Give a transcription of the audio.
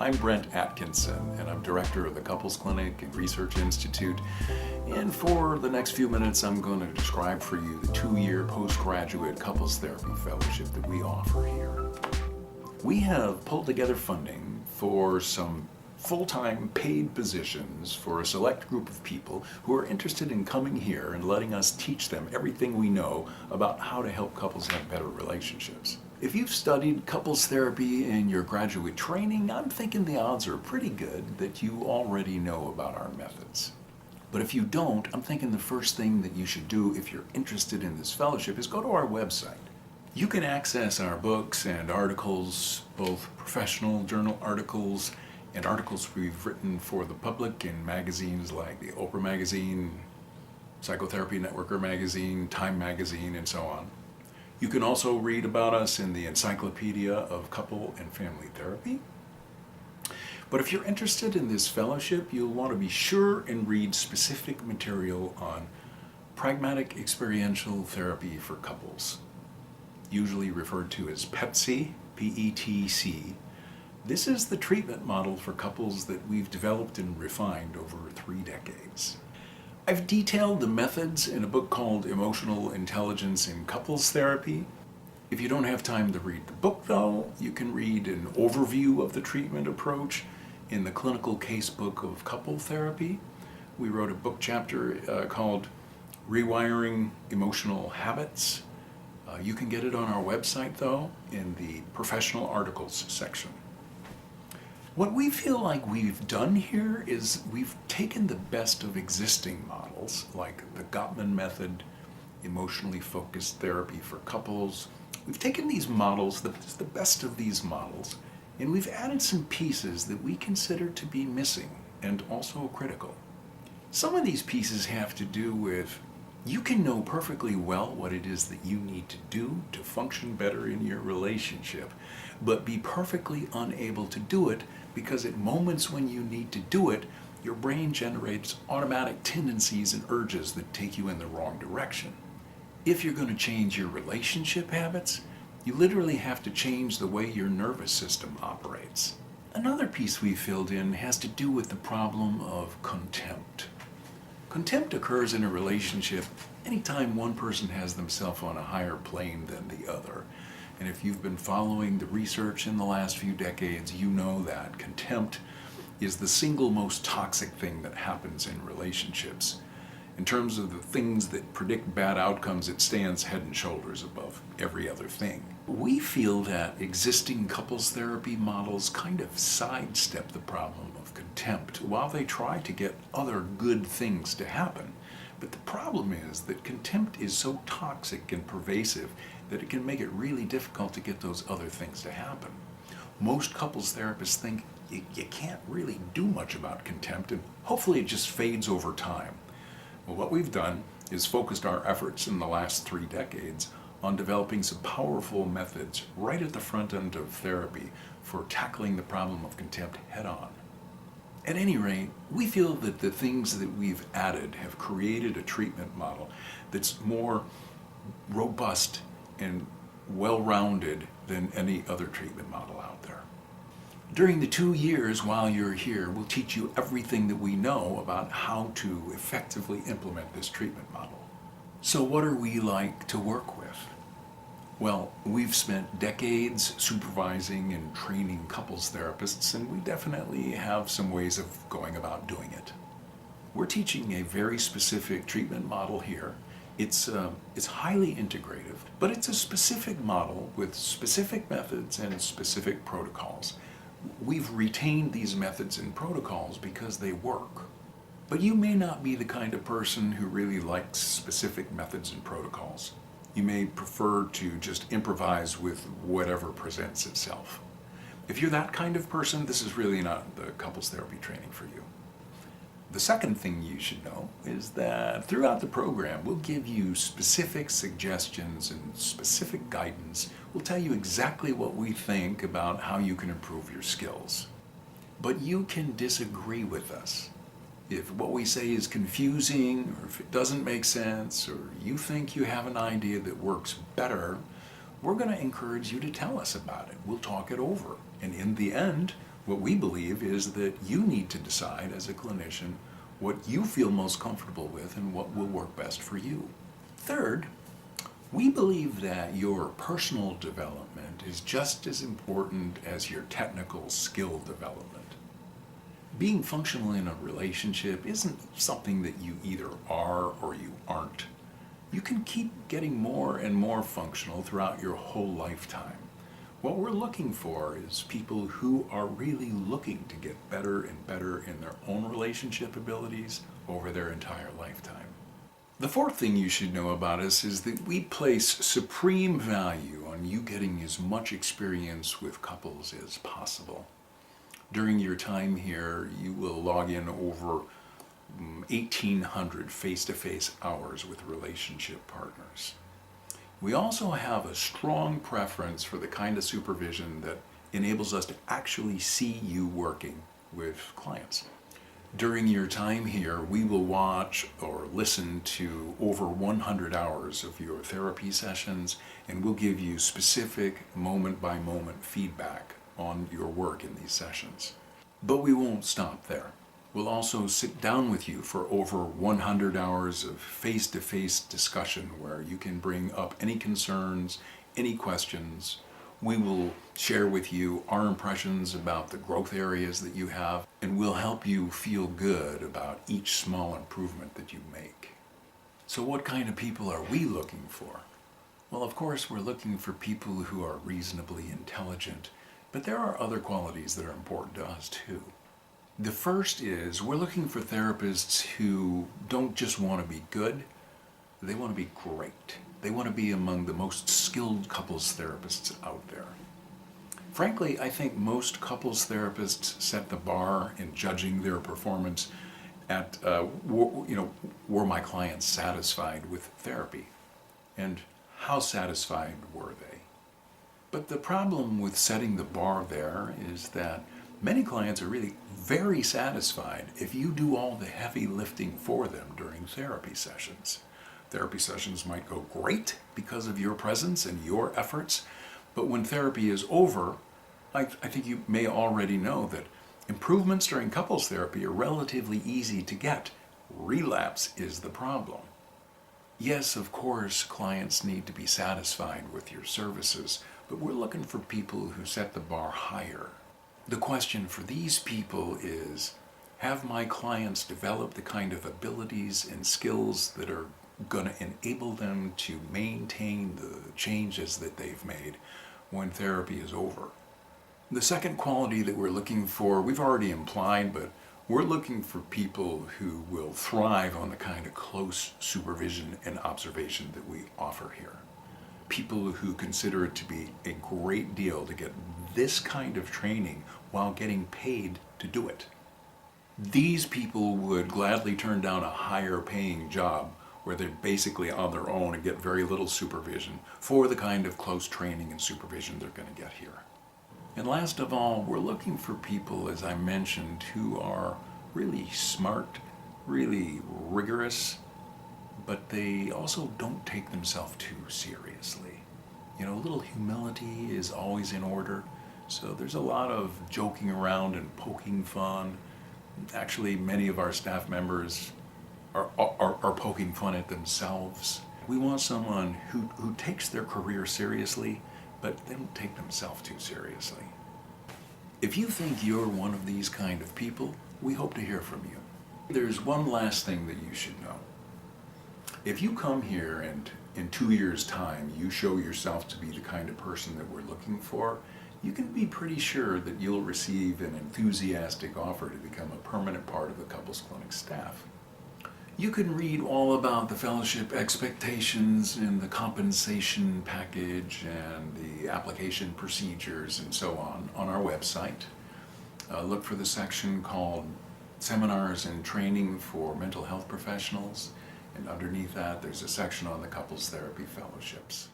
I'm Brent Atkinson, and I'm director of the Couples Clinic and Research Institute. And for the next few minutes, I'm going to describe for you the 2-year postgraduate couples therapy fellowship that we offer here. We have pulled together funding for some full-time paid positions for a select group of people who are interested in coming here and letting us teach them everything we know about how to help couples have better relationships. If you've studied couples therapy in your graduate training, I'm thinking the odds are pretty good that you already know about our methods. But if you don't, I'm thinking the first thing that you should do if you're interested in this fellowship is go to our website. You can access our books and articles, both professional journal articles and articles we've written for the public in magazines like the Oprah magazine, Psychotherapy Networker magazine, Time magazine, and so on. You can also read about us in the Encyclopedia of Couple and Family Therapy. But if you're interested in this fellowship, you'll want to be sure and read specific material on pragmatic experiential therapy for couples, usually referred to as PETC, P-E-T-C. This is the treatment model for couples that we've developed and refined over 3 decades. I've detailed the methods in a book called Emotional Intelligence in Couples Therapy. If you don't have time to read the book though, you can read an overview of the treatment approach in the Clinical Casebook of Couple Therapy. We wrote a book chapter called Rewiring Emotional Habits. You can get it on our website though, in the Professional Articles section. What we feel like we've done here is we've taken the best of existing models, like the Gottman method, emotionally focused therapy for couples. We've taken these models, the best of these models, and we've added some pieces that we consider to be missing and also critical. Some of these pieces have to do with you can know perfectly well what it is that you need to do to function better in your relationship, but be perfectly unable to do it because at moments when you need to do it, your brain generates automatic tendencies and urges that take you in the wrong direction. If you're going to change your relationship habits, you literally have to change the way your nervous system operates. Another piece we filled in has to do with the problem of contempt. Contempt occurs in a relationship anytime one person has themselves on a higher plane than the other. And if you've been following the research in the last few decades, you know that contempt is the single most toxic thing that happens in relationships. In terms of the things that predict bad outcomes, it stands head and shoulders above every other thing. We feel that existing couples therapy models kind of sidestep the problem of contempt while they try to get other good things to happen. But the problem is that contempt is so toxic and pervasive that it can make it really difficult to get those other things to happen. Most couples therapists think you can't really do much about contempt, and hopefully it just fades over time. Well, what we've done is focused our efforts in the last 3 decades on developing some powerful methods right at the front end of therapy for tackling the problem of contempt head on. At any rate, we feel that the things that we've added have created a treatment model that's more robust and well-rounded than any other treatment model out there. During the 2 years while you're here, we'll teach you everything that we know about how to effectively implement this treatment model. So what are we like to work with? Well, we've spent decades supervising and training couples therapists, and we definitely have some ways of going about doing it. We're teaching a very specific treatment model here. It's highly integrative, but it's a specific model with specific methods and specific protocols. We've retained these methods and protocols because they work. But you may not be the kind of person who really likes specific methods and protocols. You may prefer to just improvise with whatever presents itself. If you're that kind of person, this is really not the couples therapy training for you. The second thing you should know is that throughout the program, we'll give you specific suggestions and specific guidance. We'll tell you exactly what we think about how you can improve your skills. But you can disagree with us. If what we say is confusing, or if it doesn't make sense, or you think you have an idea that works better, we're going to encourage you to tell us about it. We'll talk it over. And in the end, What we believe is that you need to decide as a clinician what you feel most comfortable with and what will work best for you. Third, we believe that your personal development is just as important as your technical skill development. Being functional in a relationship isn't something that you either are or you aren't. You can keep getting more and more functional throughout your whole lifetime. What we're looking for is people who are really looking to get better and better in their own relationship abilities over their entire lifetime. The fourth thing you should know about us is that we place supreme value on you getting as much experience with couples as possible. During your time here, you will log in over 1,800 face-to-face hours with relationship partners. We also have a strong preference for the kind of supervision that enables us to actually see you working with clients. During your time here, we will watch or listen to over 100 hours of your therapy sessions, and we'll give you specific moment-by-moment feedback on your work in these sessions. But we won't stop there. We'll also sit down with you for over 100 hours of face-to-face discussion where you can bring up any concerns, any questions. We will share with you our impressions about the growth areas that you have, and we'll help you feel good about each small improvement that you make. So what kind of people are we looking for? Well, of course, we're looking for people who are reasonably intelligent, but there are other qualities that are important to us too. The first is we're looking for therapists who don't just want to be good, they want to be great. They want to be among the most skilled couples therapists out there. Frankly, I think most couples therapists set the bar in judging their performance at, were my clients satisfied with therapy? And how satisfied were they? But the problem with setting the bar there is that many clients are really very satisfied if you do all the heavy lifting for them during therapy sessions. Therapy sessions might go great because of your presence and your efforts, but when therapy is over, I think you may already know that improvements during couples therapy are relatively easy to get. Relapse is the problem. Yes, of course, clients need to be satisfied with your services, but we're looking for people who set the bar higher. The question for these people is, have my clients developed the kind of abilities and skills that are going to enable them to maintain the changes that they've made when therapy is over? The second quality that we're looking for, we've already implied, but we're looking for people who will thrive on the kind of close supervision and observation that we offer here. People who consider it to be a great deal to get this kind of training while getting paid to do it. These people would gladly turn down a higher paying job where they're basically on their own and get very little supervision for the kind of close training and supervision they're going to get here. And last of all, we're looking for people, as I mentioned, who are really smart, really rigorous, but they also don't take themselves too seriously. A little humility is always in order, so there's a lot of joking around and poking fun. Actually, many of our staff members are poking fun at themselves. We want someone who takes their career seriously, but they don't take themselves too seriously. If you think you're one of these kind of people, we hope to hear from you. There's one last thing that you should know. If you come here and in 2 years' time you show yourself to be the kind of person that we're looking for, you can be pretty sure that you'll receive an enthusiastic offer to become a permanent part of the Couples Clinic staff. You can read all about the fellowship expectations and the compensation package and the application procedures and so on our website. Look for the section called Seminars and Training for Mental Health Professionals, and underneath that there's a section on the Couples Therapy Fellowships.